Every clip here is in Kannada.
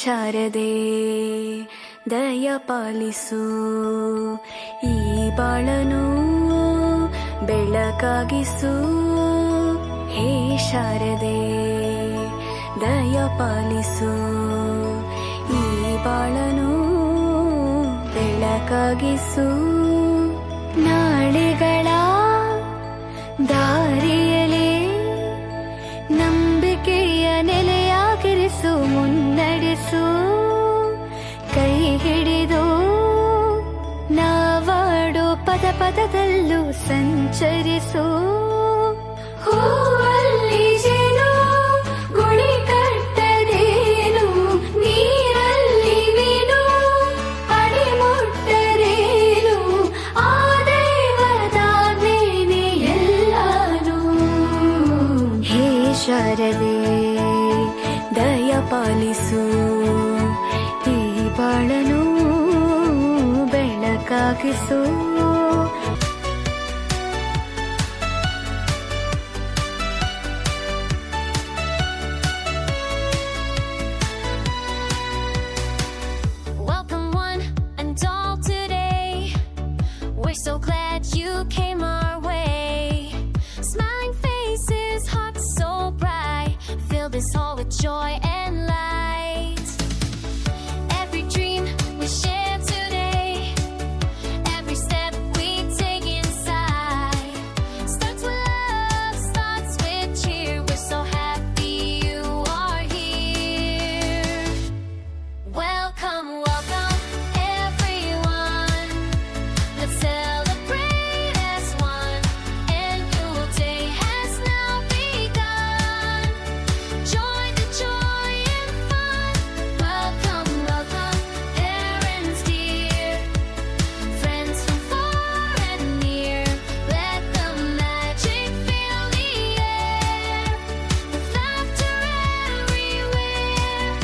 ಶಾರದೆ ದಯ ಪಾಲಿಸು, ಈ ಬಾಳನು ಬೆಳಕಾಗಿಸು. ಹೇ ಶಾರದೆ ದಯ ಪಾಲಿಸು, ಈ ಬಾಳನು ಬೆಳಕಾಗಿಸು. ನಾಳೆಗಳ ದಾರಿಯಲೇ ನಂಬಿಕೆಯ ನೆಲೆಯಾಗಿರಿಸು, ಮುನ್ನಡೆಸು. ಕೈ ಹಿಡಿದು ನಾವಾಡೋ ಪದ ಪದದಲ್ಲೂ ಸಂಚರಿಸು. ಹೂವಲ್ಲಿ ಜೇನು ಗುಳಿ ಕಟ್ಟದೇನು, ನೀರಲ್ಲಿ ಮೀನು ಅಡಿ ಮುಟ್ಟರೇನು, ಆ ದೇವದಾಗ್ನೇನೆ ಎಲ್ಲಾನು. ಹೇ ಶಾರದೆ ದಯ ಪಾಲಿಸು, ಈ ಬಾಳನು ಬೆಳಕಾಗಿಸು. Welcome one and all today. We're so glad you came our way. Smiling faces, hearts so bright. Fill this hall with joy and light. Every dream we share today, every step we take inside, starts with love, starts with cheer. We're so happy you are here. Welcome, welcome everyone. Let's celebrate as one. A new day has now begun. Join the joy and fun. Welcome, welcome parents dear, friends from far and near. Let the magic fill the air, with laughter everywhere.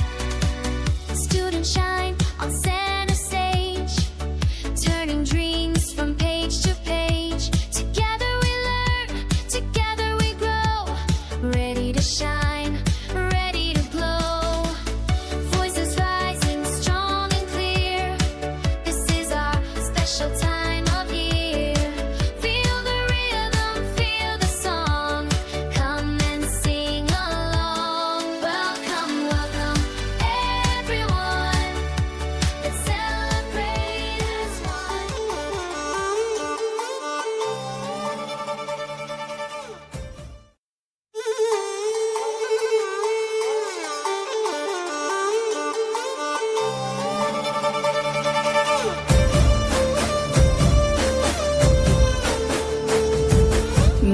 Students shine on center stage, turning dreams from page to page. Together we learn, together we grow, ready to shine, ready to glow. Voices rising strong and clear, this is our special time of year. Feel the rhythm, feel the song, come and sing along. Welcome, welcome everyone. Let's celebrate as one.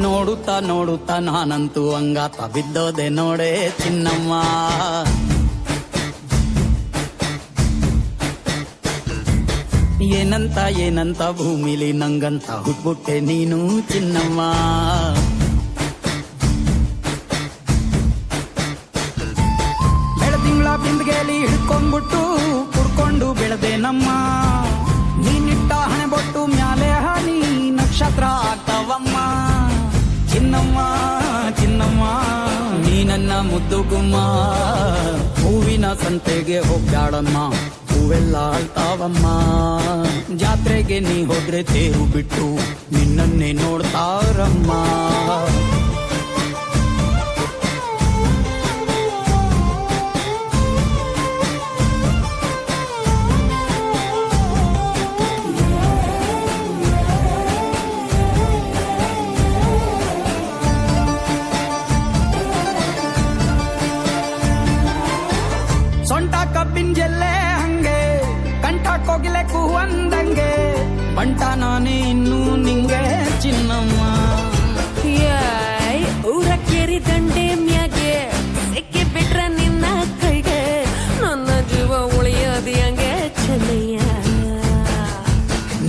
ನೋಡುತ್ತಾ ನೋಡುತ್ತಾ ನಾನಂತೂ ಅಂಗಾತ ಬಿದ್ದೋದೆ ನೋಡೆ ಚಿನ್ನಮ್ಮ. ಏನಂತ ಏನಂತ ಭೂಮಿಲಿ ನಂಗಂತ ಹುಟ್ಬಿಟ್ಟೆ ನೀನು ಚಿನ್ನಮ್ಮ. ಬೆಳದಿಂಗಳ ಬಿಂದಿಗೆಲಿ ಹಿಡ್ಕೊಂಡ್ಬಿಟ್ಟು ಕುಡ್ಕೊಂಡು ಬೆಳೆದೆ ನಮ್ಮ. ನೀನಿಟ್ಟ ಹಣೆ ಬೊಟ್ಟು ಮ್ಯಾಲೆ ಹನಿ ನಕ್ಷತ್ರ ಆಗ್ತಾವಮ್ಮ. ಚಿನ್ನಮ್ಮ ಚಿನ್ನಮ್ಮ ನೀ ನನ್ನ ಮುದ್ದು ಗುಮ್ಮ, ಹೂವಿನ ಸಂತೆಗೆ ಹೋಗ್ಯಾಡಮ್ಮ, ಹೂವೆಲ್ಲ ಅಳ್ತಾವಮ್ಮ. ಜಾತ್ರೆಗೆ ನೀ ಹೋದ್ರೆ ತೇರು ಬಿಟ್ಟು ನಿನ್ನನ್ನೇ ನೋಡ್ತಾರಮ್ಮ. ಸೊಂಟ ಕಬ್ಬಿನ ಜಲ್ಲೆ ಹಂಗೆ, ಕಂಠ ಕೋಗಿಲೆ ಕೂವಂದಂಗೆ, ಬಂಟ ನಾನೇ ಇನ್ನು ನಿಂಗೆ ಚಿನ್ನಮ್ಮ. ಊರ ಕೇರಿ ದಂಡೆ ಮ್ಯಾಗೆ ಸಿಕ್ಕಿ ಬಿಟ್ರ ನಿನ್ನ ಕೈಗೆ, ನನ್ನ ಜೀವ ಉಳಿಯೋದು ಹಂಗೆ ಚೆನ್ನಯ್ಯ.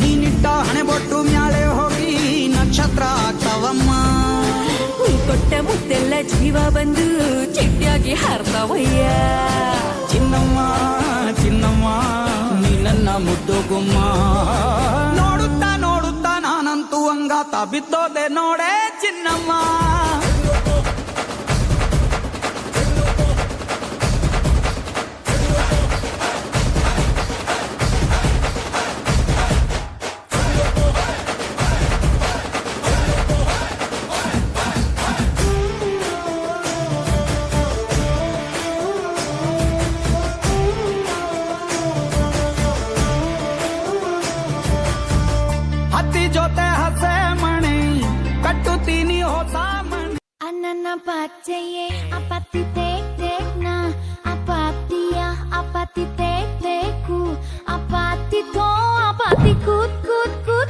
ನೀನಿಟ್ಟ ಹಣೆ ಬೊಟ್ಟು ಮ್ಯಾಲೆ ಹೋಗಿ ನಕ್ಷತ್ರ ಆಗ್ತಾವಮ್ಮ. ನೀ ಕೊಟ್ಟ ಮುತ್ತೆಲ್ಲ ಜೀವ ಬಂದು ಚಿಟ್ಟಿಯಾಗಿ ಹಾರ್ತಾವಯ್ಯ. ಚಿನ್ನಮ್ಮ ಚಿನ್ನಮ್ಮ ನೀ ನನ್ನ ಮುದ್ದು ಗುಮ್ಮ. ನೋಡುತ್ತಾ ನೋಡುತ್ತಾ ನಾನಂತೂ ಅಂಗಾತ ಬಿದ್ದೋದೆ ನೋಡೆ ಚಿನ್ನಮ್ಮ. ಜೊತೆ ಹಸೆ ಮಣಿ ಕಟ್ಟುತ್ತೀನಿ ಹೊಸ ಮಣಿ Anana pataye, apati tek tek na, apatia, apati tek tek ku, apati to, apati kut kut kut